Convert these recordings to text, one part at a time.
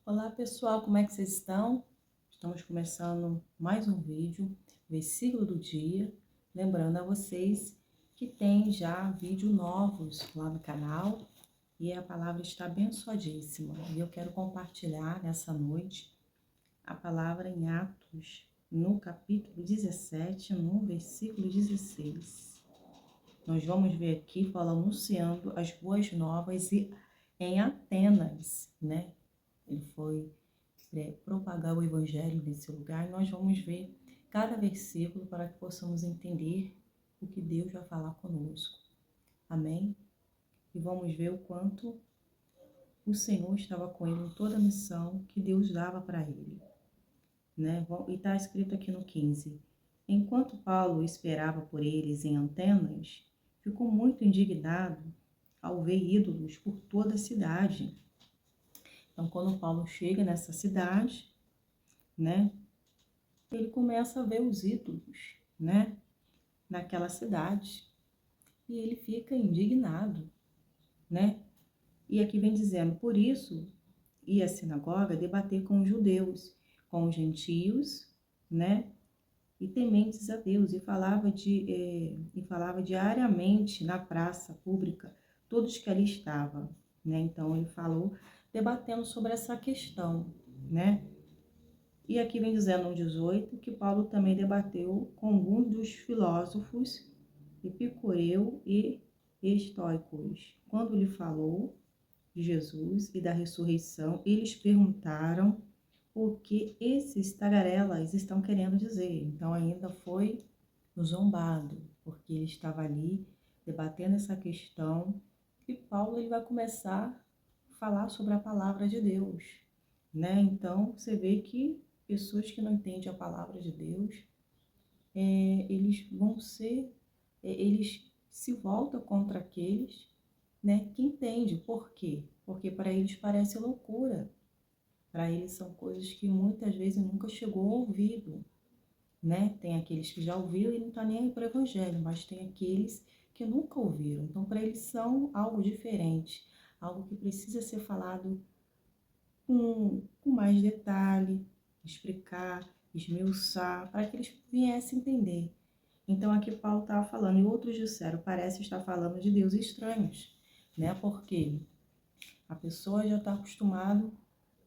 Olá pessoal, como é que vocês estão? Estamos começando mais um vídeo, versículo do dia. Lembrando a vocês que tem já vídeos novos lá no canal e a palavra está abençoadíssima. E eu quero compartilhar nessa noite a palavra em Atos, no capítulo 17, no versículo 16. Nós vamos ver aqui Paulo anunciando as boas novas em Atenas, né? Ele foi propagar o evangelho nesse lugar. E nós vamos ver cada versículo para que possamos entender o que Deus vai falar conosco. Amém? E vamos ver o quanto o Senhor estava com ele em toda a missão que Deus dava para ele, né? E está escrito aqui no 15. Enquanto Paulo esperava por eles em Atenas, ficou muito indignado ao ver ídolos por toda a cidade. Então, quando Paulo chega nessa cidade, né, ele começa a ver os ídolos, né, naquela cidade, e ele fica indignado, né? E aqui vem dizendo, por isso ia à sinagoga debater com os judeus, com os gentios, né, e tementes a Deus, e falava diariamente na praça pública todos que ali estavam, né? Então ele falou debatendo sobre essa questão, né? E aqui vem dizendo no 18 que Paulo também debateu com alguns dos filósofos epicureu e estoicos. Quando lhe falou de Jesus e da ressurreição, eles perguntaram o que esses tagarelas estão querendo dizer. Então ainda foi zombado, porque ele estava ali debatendo essa questão e Paulo ele vai começar a falar sobre a palavra de Deus, né? Então você vê que pessoas que não entendem a palavra de Deus, eles vão ser, eles se voltam contra aqueles, né, que entendem. Por quê? Porque para eles parece loucura. Para eles são coisas que muitas vezes nunca chegou ao ouvido, né? Tem aqueles que já ouviram e não está nem aí para o evangelho, mas tem aqueles que nunca ouviram. Então, para eles são algo diferente, algo que precisa ser falado com mais detalhe, explicar, esmiuçar, para que eles viessem entender. Então aqui Paulo estava falando, e outros disseram, parece estar falando de deuses estranhos, né? Porque a pessoa já está acostumada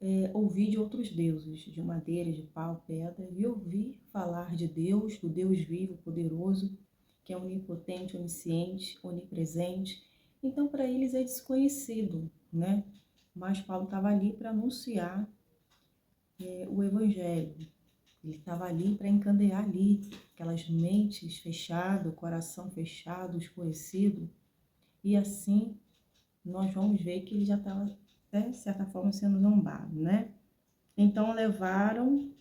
a ouvir de outros deuses, de madeira, de pau, pedra, e ouvir falar de Deus, do Deus vivo, poderoso, que é onipotente, onisciente, onipresente. Então para eles é desconhecido, né? Mas Paulo estava ali para anunciar o evangelho. Ele estava ali para encandear ali aquelas mentes fechadas, o coração fechado, escurecido. E assim nós vamos ver que ele já estava, de certa forma, sendo zombado, né? Então levaram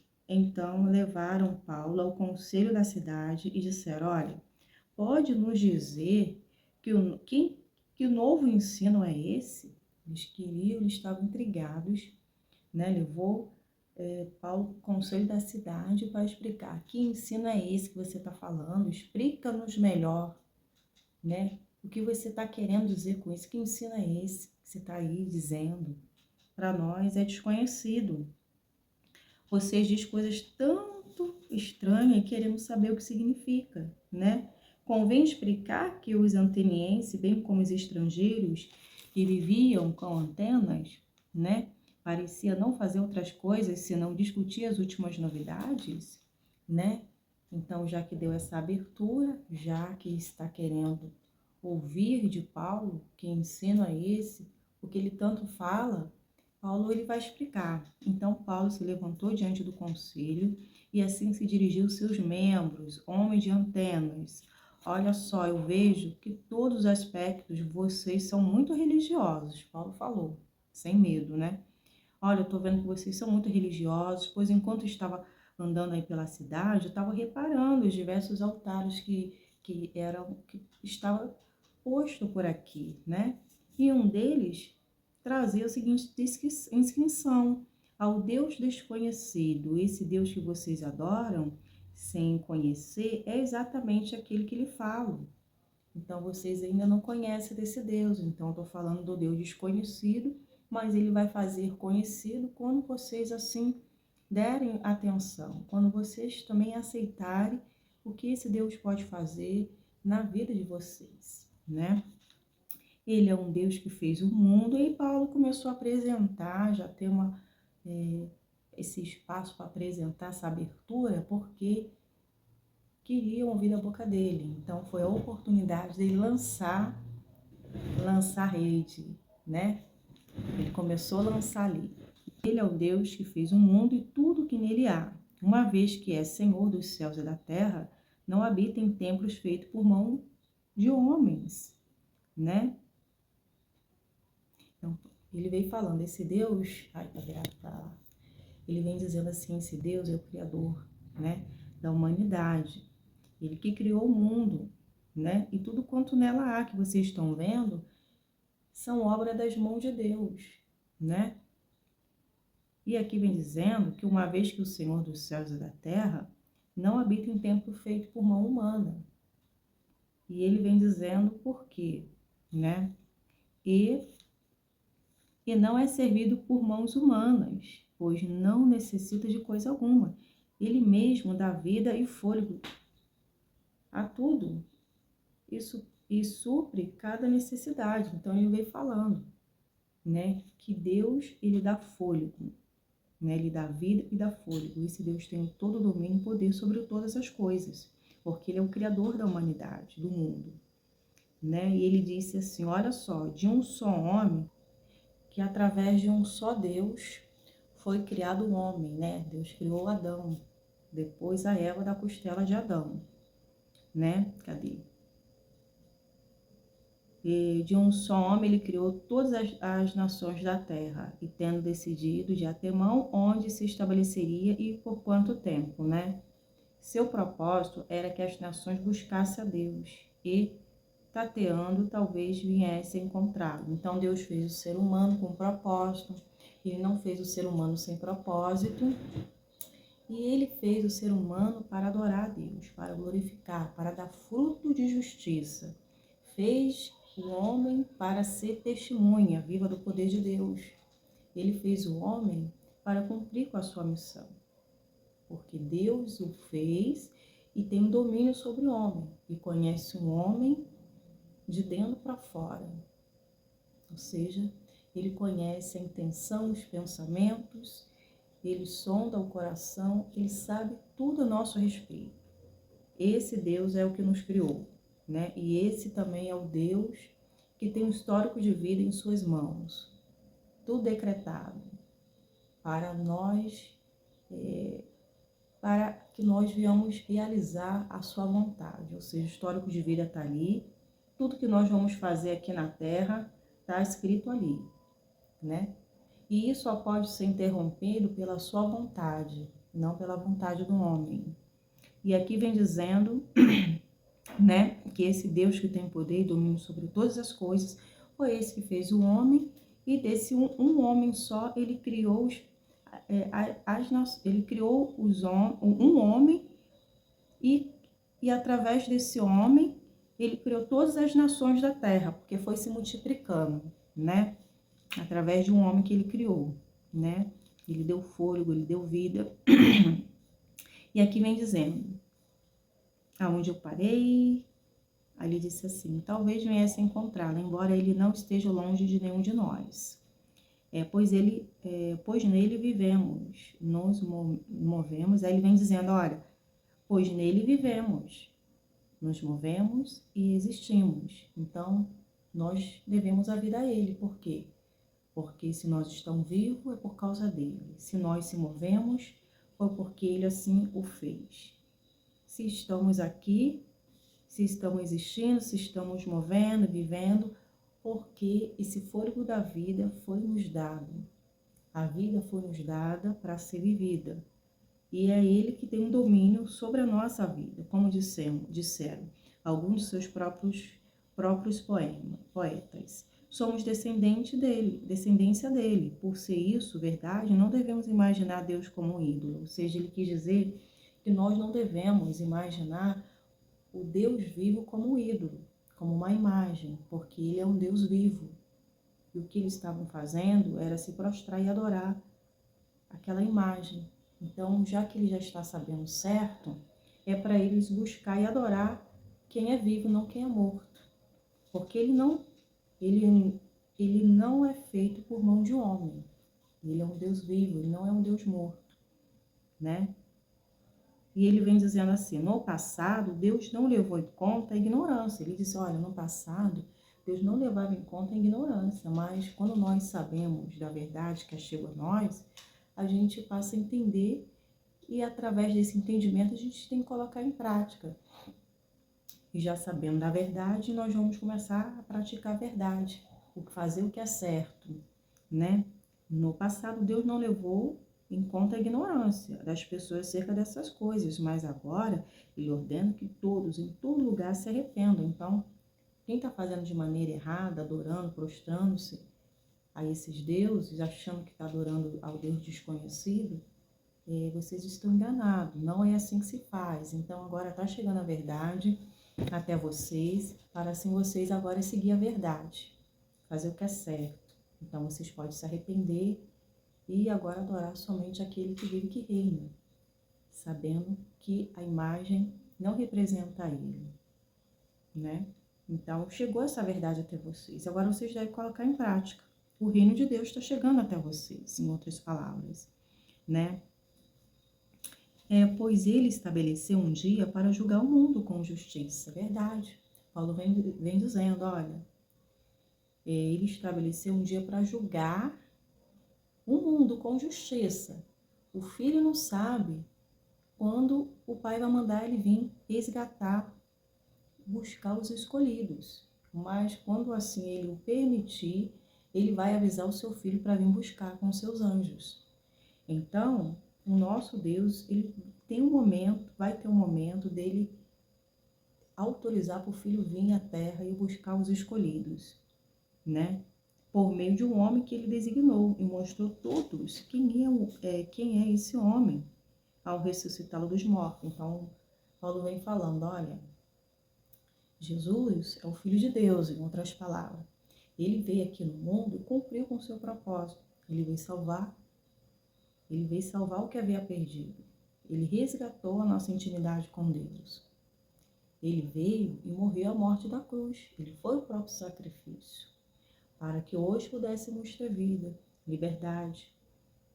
Paulo ao conselho da cidade e disseram, olha, pode nos dizer que novo ensino é esse? Eles estavam intrigados, né? Levou Paulo ao conselho da cidade para explicar que ensino é esse que você está falando, explica-nos melhor, né? O que você está querendo dizer com isso? Que ensino é esse que você está aí dizendo? Para nós é desconhecido. Vocês diz coisas tanto estranhas e queremos saber o que significa, né? Convém explicar que os atenienses, bem como os estrangeiros que viviam com Atenas, né, parecia não fazer outras coisas senão discutir as últimas novidades, né? Então, já que deu essa abertura, já que está querendo ouvir de Paulo, que ensino é esse, o que ele tanto fala, Paulo ele vai explicar. Então Paulo se levantou diante do conselho e assim se dirigiu aos seus membros, homens de Atenas. Olha só, eu vejo que todos os aspectos de vocês são muito religiosos. Paulo falou, sem medo, né? Olha, eu estou vendo que vocês são muito religiosos, pois enquanto eu estava andando aí pela cidade, eu estava reparando os diversos altares que estava posto por aqui, né? E um deles trazia a seguinte inscrição: ao Deus desconhecido. Esse Deus que vocês adoram sem conhecer é exatamente aquele que lhe falo. Então vocês ainda não conhecem desse Deus. Então eu estou falando do Deus desconhecido mas ele vai fazer conhecido quando vocês assim derem atenção, quando vocês também aceitarem o que esse Deus pode fazer na vida de vocês, né? Ele é um Deus que fez o mundo, e Paulo começou a apresentar, já tem esse espaço para apresentar essa abertura, porque queriam ouvir da boca dele. Então foi a oportunidade dele lançar rede, né? Ele começou a lançar ali. Ele é o Deus que fez o mundo e tudo que nele há. Uma vez que é Senhor dos céus e da terra, não habita em templos feitos por mão de homens, né? Então, ele veio falando, esse Deus, tá virado para lá. Ele vem dizendo assim, esse Deus é o Criador, né, da humanidade. Ele que criou o mundo, né, e tudo quanto nela há, que vocês estão vendo, são obra das mãos de Deus, né? E aqui vem dizendo que uma vez que o Senhor dos céus e da terra não habita em templo feito por mão humana. E ele vem dizendo por quê, né? E não é servido por mãos humanas, pois não necessita de coisa alguma. Ele mesmo dá vida e fôlego a tudo. Isso e supre cada necessidade. Então ele veio falando, né, que Deus, ele dá fôlego, né? Ele dá vida e dá fôlego. Esse Deus tem todo o domínio e poder sobre todas as coisas, porque ele é o criador da humanidade, do mundo, né? E ele disse assim, olha só, de um só homem, que através de um só Deus foi criado o homem, né? Deus criou Adão, depois a Eva da costela de Adão, né? Cadê? E de um só homem ele criou todas as nações da terra, e tendo decidido de antemão onde se estabeleceria e por quanto tempo, né? Seu propósito era que as nações buscassem a Deus e, tateando, talvez viesse a encontrá-lo. Então Deus fez o ser humano com propósito, ele não fez o ser humano sem propósito, e ele fez o ser humano para adorar a Deus, para glorificar, para dar fruto de justiça. Fez o homem para ser testemunha viva do poder de Deus. Ele fez o homem para cumprir com a sua missão, porque Deus o fez e tem um domínio sobre o homem, e conhece o homem de dentro para fora. Ou seja, ele conhece a intenção, os pensamentos, ele sonda o coração, ele sabe tudo a nosso respeito. Esse Deus é o que nos criou, né? E esse também é o Deus que tem um histórico de vida em suas mãos, tudo decretado para nós, para que nós venhamos realizar a sua vontade. Ou seja, o histórico de vida está ali, tudo que nós vamos fazer aqui na Terra está escrito ali, né? E isso só pode ser interrompido pela sua vontade, não pela vontade do homem. E aqui vem dizendo, né, que esse Deus que tem poder e domínio sobre todas as coisas, foi esse que fez o homem, e desse um homem só, ele criou ele criou um homem, e através desse homem, ele criou todas as nações da terra, porque foi se multiplicando, né? Através de um homem que ele criou, né? Ele deu fôlego, ele deu vida. E aqui vem dizendo, aonde eu parei, ali disse assim, talvez viesse a encontrá-lo, embora ele não esteja longe de nenhum de nós. Pois nele vivemos, nos movemos. Aí ele vem dizendo, olha, pois nele vivemos, nos movemos e existimos. Então, nós devemos a vida a ele. Por quê? Porque se nós estamos vivos, é por causa dele. Se nós se movemos, foi porque ele assim o fez. Se estamos aqui, se estamos existindo, se estamos movendo, vivendo, porque esse fôlego da vida foi nos dado. A vida foi nos dada para ser vivida. E é ele que tem um domínio sobre a nossa vida, como disseram alguns de seus próprios poetas. Somos descendência dele. Por ser isso, verdade, não devemos imaginar Deus como um ídolo. Ou seja, ele quis dizer que nós não devemos imaginar o Deus vivo como um ídolo, como uma imagem, porque ele é um Deus vivo. E o que eles estavam fazendo era se prostrar e adorar aquela imagem. Então, já que ele já está sabendo certo, é para eles buscar e adorar quem é vivo, não quem é morto. Porque ele, ele não é feito por mão de homem. Ele é um Deus vivo, ele não é um Deus morto, né? E ele vem dizendo assim, no passado, Deus não levou em conta a ignorância. Ele diz, olha, no passado, Deus não levava em conta a ignorância, mas quando nós sabemos da verdade que chegou a nós, a gente passa a entender e através desse entendimento a gente tem que colocar em prática. E já sabendo da verdade, nós vamos começar a praticar a verdade, fazer o que é certo, né? No passado, Deus não levou em conta a ignorância das pessoas acerca dessas coisas, mas agora Ele ordena que todos, em todo lugar, se arrependam. Então, quem está fazendo de maneira errada, adorando, prostrando-se a esses deuses, achando que está adorando ao Deus desconhecido, vocês estão enganados, não é assim que se faz. Então, agora está chegando a verdade até vocês, para assim vocês agora seguir a verdade, fazer o que é certo. Então, vocês podem se arrepender e agora adorar somente aquele que vive e que reina, sabendo que a imagem não representa ele, né? Então, chegou essa verdade até vocês. Agora vocês devem colocar em prática. O reino de Deus está chegando até vocês, em outras palavras, né? Pois ele estabeleceu um dia para julgar o mundo com justiça. Verdade. Paulo vem dizendo, olha, ele estabeleceu um dia para julgar o mundo com justiça. O filho não sabe quando o pai vai mandar ele vir resgatar, buscar os escolhidos. Mas quando assim ele o permitir, ele vai avisar o seu filho para vir buscar com seus anjos. Então, o nosso Deus, ele tem um momento, vai ter um momento dele autorizar para o filho vir à terra e buscar os escolhidos, né? Por meio de um homem que ele designou e mostrou todos quem é esse homem ao ressuscitá-lo dos mortos. Então, Paulo vem falando, olha, Jesus é o Filho de Deus, em outras palavras. Ele veio aqui no mundo e cumpriu com o seu propósito. Ele veio salvar o que havia perdido. Ele resgatou a nossa intimidade com Deus. Ele veio e morreu a morte da cruz. Ele foi o próprio sacrifício. Para que hoje pudéssemos ter vida, liberdade,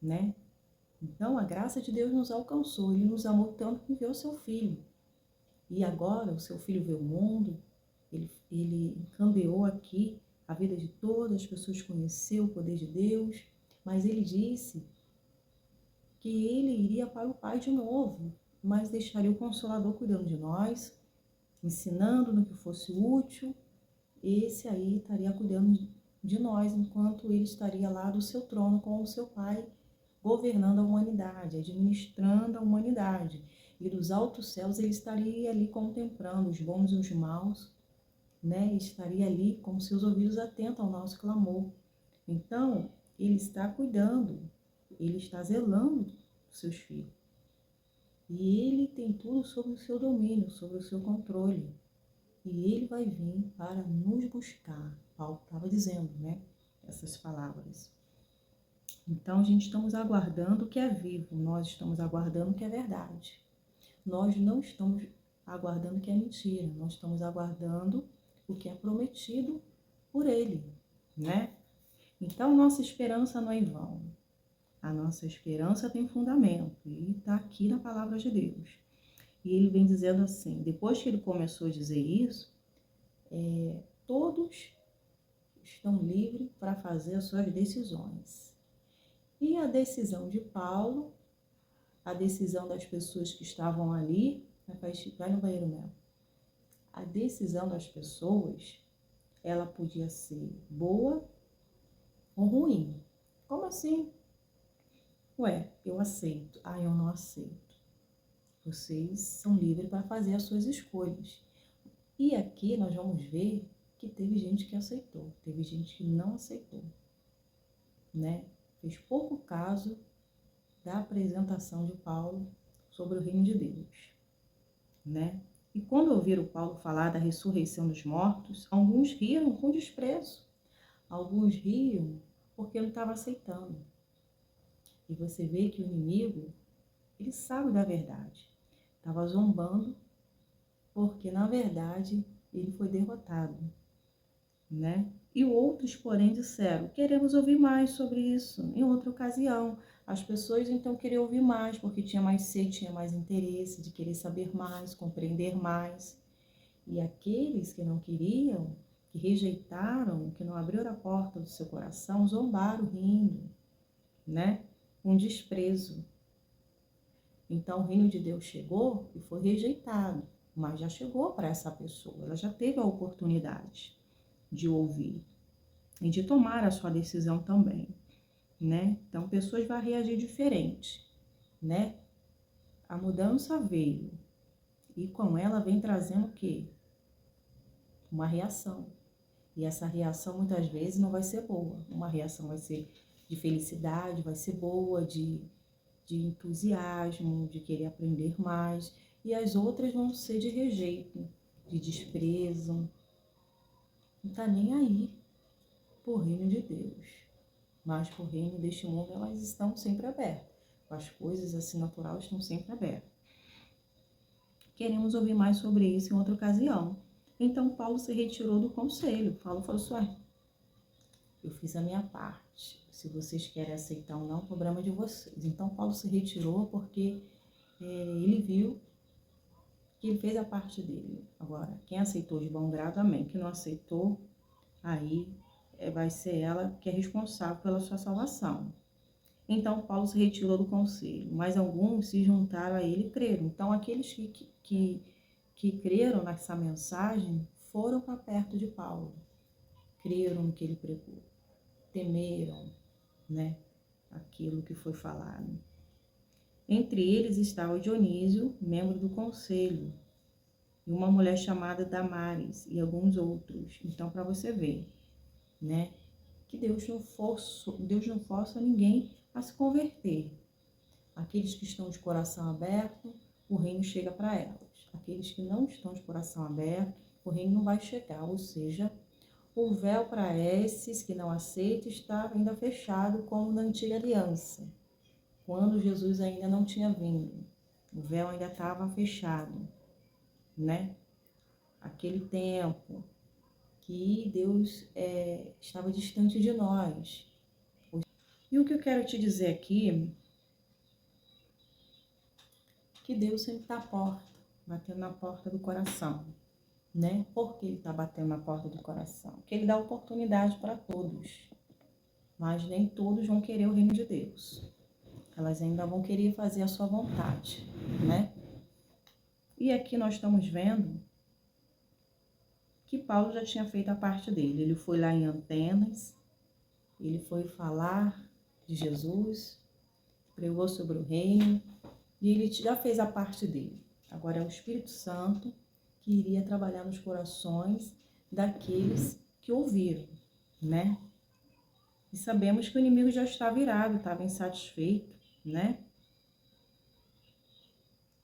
né? Então, a graça de Deus nos alcançou. Ele nos amou tanto que enviou o seu Filho. E agora, o seu Filho veio ao mundo, ele cambiou aqui a vida de todas as pessoas, conheceu o poder de Deus, mas ele disse que ele iria para o Pai de novo, mas deixaria o Consolador cuidando de nós, ensinando no que fosse útil. Esse aí estaria cuidando de nós, enquanto ele estaria lá do seu trono com o seu Pai, governando a humanidade, administrando a humanidade. E dos altos céus ele estaria ali contemplando os bons e os maus, né? Estaria ali com seus ouvidos atentos ao nosso clamor. Então, ele está cuidando, ele está zelando dos seus filhos. E ele tem tudo sob o seu domínio, sob o seu controle. E ele vai vir para nos buscar. Paulo estava dizendo, né? Essas palavras. Então, a gente estamos aguardando o que é vivo, nós estamos aguardando o que é verdade. Nós não estamos aguardando o que é mentira, nós estamos aguardando o que é prometido por ele, né? Então, nossa esperança não é em vão. A nossa esperança tem fundamento e está aqui na palavra de Deus. E ele vem dizendo assim, depois que ele começou a dizer isso, todos estão livres para fazer as suas decisões. E a decisão de Paulo, a decisão das pessoas que estavam ali, vai no banheiro mesmo. A decisão das pessoas, ela podia ser boa ou ruim. Como assim? Ué, eu aceito. Ah, eu não aceito. Vocês são livres para fazer as suas escolhas. E aqui nós vamos ver que teve gente que aceitou, teve gente que não aceitou, né? Fez pouco caso da apresentação de Paulo sobre o reino de Deus, né? E quando ouviram Paulo falar da ressurreição dos mortos, alguns riram com desprezo. Alguns riam porque não estavam aceitando. E você vê que o inimigo, ele sabe da verdade. Estava zombando porque, na verdade, ele foi derrotado, né? E outros, porém, disseram, queremos ouvir mais sobre isso em outra ocasião. As pessoas, então, queriam ouvir mais, porque tinha mais sede, tinha mais interesse de querer saber mais, compreender mais. E aqueles que não queriam, que rejeitaram, que não abriram a porta do seu coração, zombaram rindo, né? Com desprezo. Então, o reino de Deus chegou e foi rejeitado, mas já chegou para essa pessoa, ela já teve a oportunidade de ouvir e de tomar a sua decisão também, né? Então, pessoas vão reagir diferente, né? A mudança veio e com ela vem trazendo o quê? Uma reação. E essa reação muitas vezes não vai ser boa. Uma reação vai ser de felicidade, vai ser boa, de entusiasmo, de querer aprender mais. E as outras vão ser de rejeito, de desprezo. Não está nem aí por reino de Deus. Mas por reino deste mundo elas estão sempre abertas. As coisas assim naturais estão sempre abertas. Queremos ouvir mais sobre isso em outra ocasião. Então Paulo se retirou do conselho. Paulo falou assim, eu fiz a minha parte. Se vocês querem aceitar ou não, o problema é de vocês. Então Paulo se retirou porque ele viu que ele fez a parte dele. Agora, quem aceitou de bom grado, amém. Quem não aceitou, aí vai ser ela que é responsável pela sua salvação. Então Paulo se retirou do conselho, mas alguns se juntaram a ele e creram. Então aqueles que creram nessa mensagem foram para perto de Paulo, creram no que ele pregou, temeram, né, aquilo que foi falado. Entre eles estava Dionísio, membro do conselho, e uma mulher chamada Damares e alguns outros. Então, para você ver, né, que Deus não força ninguém a se converter. Aqueles que estão de coração aberto, o reino chega para elas. Aqueles que não estão de coração aberto, o reino não vai chegar, ou seja, o véu para esses que não aceitam está ainda fechado, como na antiga aliança, quando Jesus ainda não tinha vindo. O véu ainda estava fechado, né? Aquele tempo que Deus estava distante de nós. E o que eu quero te dizer aqui, que Deus sempre está à porta, batendo na porta do coração, né? Por que ele está batendo na porta do coração? Porque ele dá oportunidade para todos, mas nem todos vão querer o reino de Deus. Elas ainda vão querer fazer a sua vontade, né? E aqui nós estamos vendo que Paulo já tinha feito a parte dele. Ele foi lá em Atenas, ele foi falar de Jesus, pregou sobre o reino, e ele já fez a parte dele. Agora é o Espírito Santo que iria trabalhar nos corações daqueles que ouviram, né? E sabemos que o inimigo já estava irado, estava insatisfeito, né?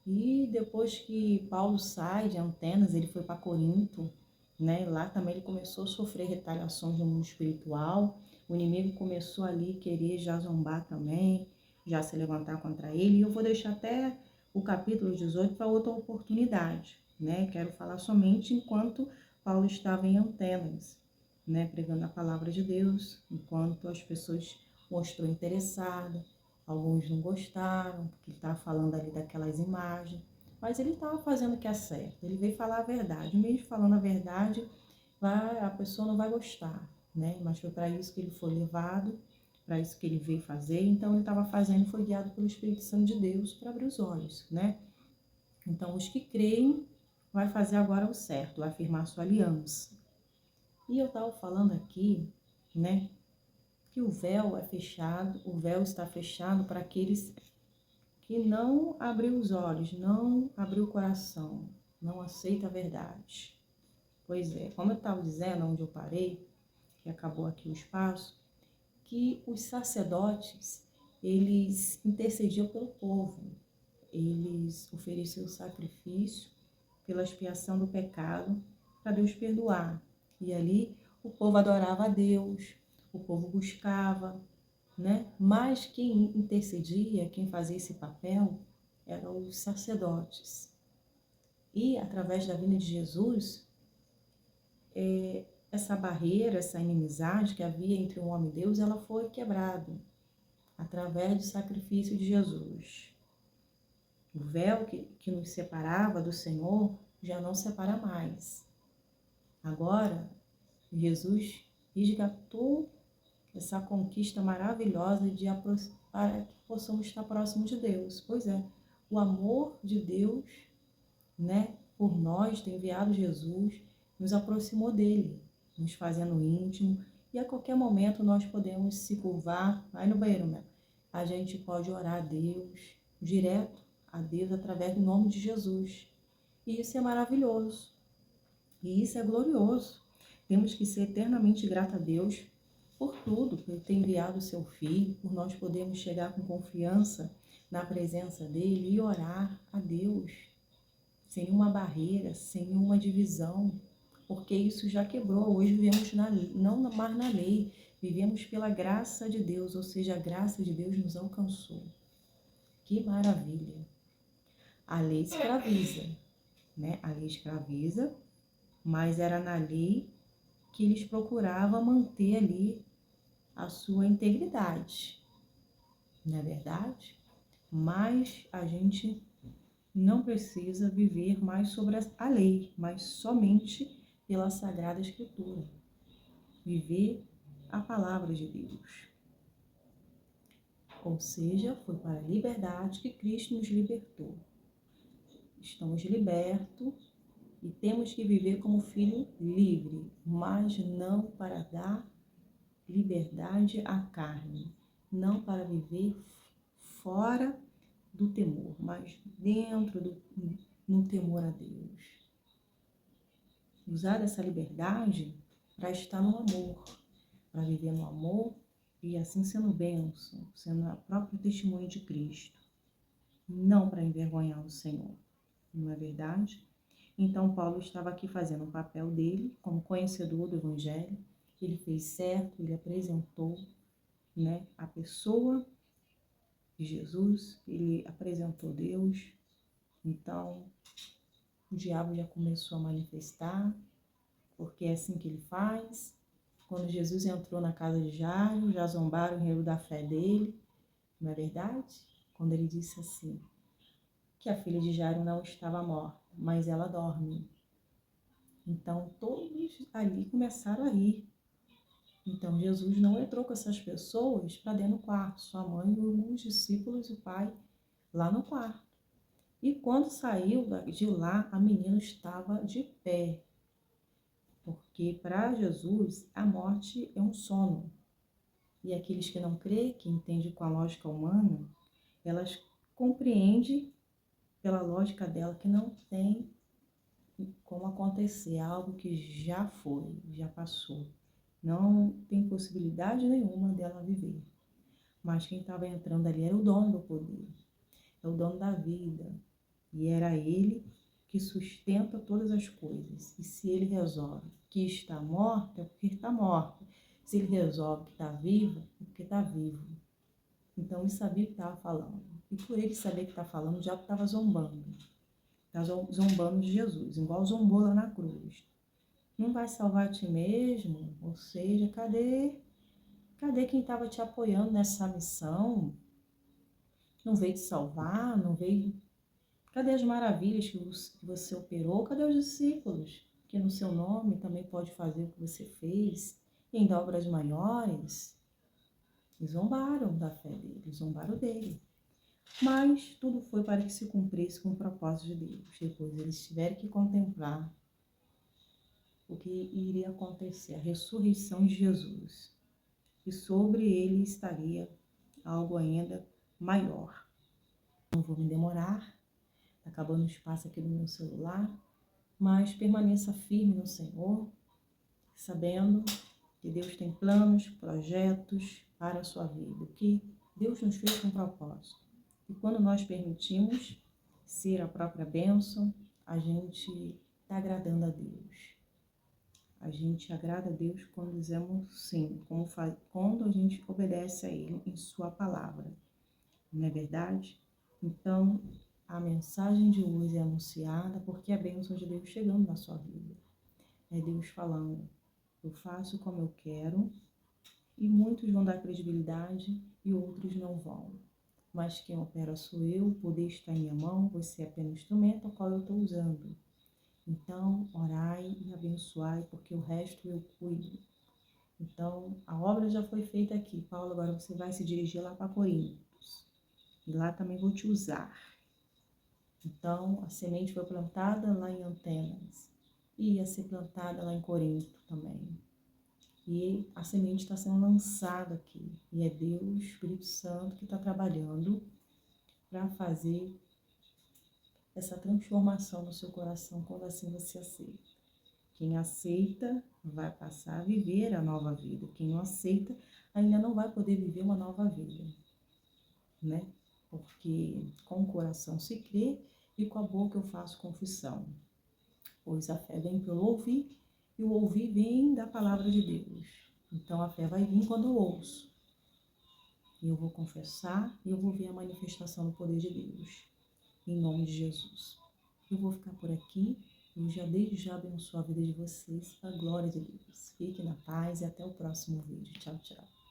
E depois que Paulo sai de Atenas, ele foi para Corinto, né? Lá também ele começou a sofrer retaliações no mundo espiritual. O inimigo começou ali querer já zombar também, já se levantar contra ele. E eu vou deixar até o capítulo 18 para outra oportunidade, né? Quero falar somente enquanto Paulo estava em Atenas, né? Pregando a palavra de Deus, enquanto as pessoas mostrou interessada. Alguns não gostaram, porque ele estava falando ali daquelas imagens, mas ele estava fazendo o que é certo, ele veio falar a verdade. Mesmo falando a verdade, a pessoa não vai gostar, né? Mas foi para isso que ele foi levado, para isso que ele veio fazer. Então ele estava fazendo, foi guiado pelo Espírito Santo de Deus para abrir os olhos, né? Então os que creem vai fazer agora o certo, vai firmar sua aliança. E eu estava falando aqui, né, que o véu é fechado, o véu está fechado para aqueles que não abriu os olhos, não abriu o coração, não aceita a verdade. Pois é, como eu estava dizendo, onde eu parei, que acabou aqui o espaço, que os sacerdotes, eles intercediam pelo povo, eles ofereciam sacrifício pela expiação do pecado para Deus perdoar. E ali o povo adorava a Deus, o povo buscava, né? Mas quem intercedia, quem fazia esse papel, eram os sacerdotes. E através da vinda de Jesus, essa barreira, essa inimizade que havia entre o homem e Deus, ela foi quebrada através do sacrifício de Jesus. O véu que nos separava do Senhor já não separa mais. Agora, Jesus resgatou essa conquista maravilhosa para que possamos estar próximos de Deus. Pois é, o amor de Deus, né, por nós, ter enviado Jesus, nos aproximou dele, nos fazendo íntimo, e a qualquer momento nós podemos se curvar, vai no banheiro mesmo. A gente pode orar a Deus, direto a Deus, através do nome de Jesus. E isso é maravilhoso. E isso é glorioso. Temos que ser eternamente gratos a Deus por tudo, por ter enviado o seu Filho, por nós podermos chegar com confiança na presença dele e orar a Deus, sem nenhuma barreira, sem nenhuma divisão, porque isso já quebrou. Hoje vivemos não mais na lei, vivemos pela graça de Deus, ou seja, a graça de Deus nos alcançou. Que maravilha! A lei escraviza, né? A lei escraviza, mas era na lei que eles procuravam manter ali a sua integridade, não é verdade? Mas a gente não precisa viver mais sobre a lei, mas somente pela Sagrada Escritura. Viver a palavra de Deus. Ou seja, foi para a liberdade que Cristo nos libertou. Estamos libertos e temos que viver como filho livre, mas não para dar liberdade à carne, não para viver fora do temor, mas dentro no temor a Deus. Usar essa liberdade para estar no amor, para viver no amor e assim sendo bênção, sendo a própria testemunha de Cristo, não para envergonhar o Senhor, não é verdade? Então Paulo estava aqui fazendo o papel dele como conhecedor do Evangelho. Ele fez certo, ele apresentou, né, a pessoa de Jesus, ele apresentou Deus. Então o diabo já começou a manifestar, porque é assim que ele faz. Quando Jesus entrou na casa de Jairo, já zombaram o riu da fé dele, não é verdade? Quando ele disse assim, que a filha de Jairo não estava morta, mas ela dorme. Então todos ali começaram a rir. Então Jesus não entrou com essas pessoas para dentro do quarto, sua mãe, os discípulos e o pai lá no quarto. E quando saiu de lá, a menina estava de pé, porque para Jesus a morte é um sono. E aqueles que não creem, que entendem com a lógica humana, elas compreendem pela lógica dela que não tem como acontecer algo que já foi, já passou. Não tem possibilidade nenhuma dela viver. Mas quem estava entrando ali era o dono do poder, é o dono da vida. E era ele que sustenta todas as coisas. E se ele resolve que está morta, é porque está morta. Se ele resolve que está viva, é porque está vivo. Então ele sabia o que estava falando. E por ele saber que está falando, o diabo estava zombando. Estava zombando de Jesus, igual zombou lá na cruz. Não vai salvar a ti mesmo? Ou seja, cadê quem estava te apoiando nessa missão? Não veio te salvar? Não veio... Cadê as maravilhas que você operou? Cadê os discípulos? Que no seu nome também pode fazer o que você fez, e ainda obras maiores. Eles zombaram da fé dele, zombaram dele. Mas tudo foi para que se cumprisse com o propósito de Deus. Depois eles tiveram que contemplar o que iria acontecer, a ressurreição de Jesus. E sobre ele estaria algo ainda maior. Não vou me demorar, está acabando o espaço aqui do meu celular, mas permaneça firme no Senhor, sabendo que Deus tem planos, projetos para a sua vida, que Deus nos fez com propósito. E quando nós permitimos ser a própria bênção, a gente está agradando a Deus. A gente agrada a Deus quando dizemos sim, quando a gente obedece a Ele em sua palavra. Não é verdade? Então, a mensagem de hoje é anunciada porque é a bênção de Deus chegando na sua vida. É Deus falando, eu faço como eu quero, e muitos vão dar credibilidade e outros não vão. Mas quem opera sou eu, o poder está em minha mão, você é apenas um instrumento ao qual eu estou usando. Então, orai e abençoai, porque o resto eu cuido. Então, a obra já foi feita aqui. Paulo, agora você vai se dirigir lá para Coríntios. E lá também vou te usar. Então, a semente foi plantada lá em Antenas. E ia ser plantada lá em Corinto também. E a semente está sendo lançada aqui. E é Deus, o Espírito Santo, que está trabalhando para fazer essa transformação no seu coração quando assim você aceita. Quem aceita vai passar a viver a nova vida. Quem não aceita ainda não vai poder viver uma nova vida, né? Porque com o coração se crê e com a boca eu faço confissão. Pois a fé vem pelo ouvir e o ouvir vem da palavra de Deus. Então a fé vai vir quando eu ouço. E eu vou confessar e eu vou ver a manifestação do poder de Deus. Em nome de Jesus. Eu vou ficar por aqui. Eu já desde já abençoo a vida de vocês, para a glória de Deus. Fique na paz e até o próximo vídeo. Tchau, tchau.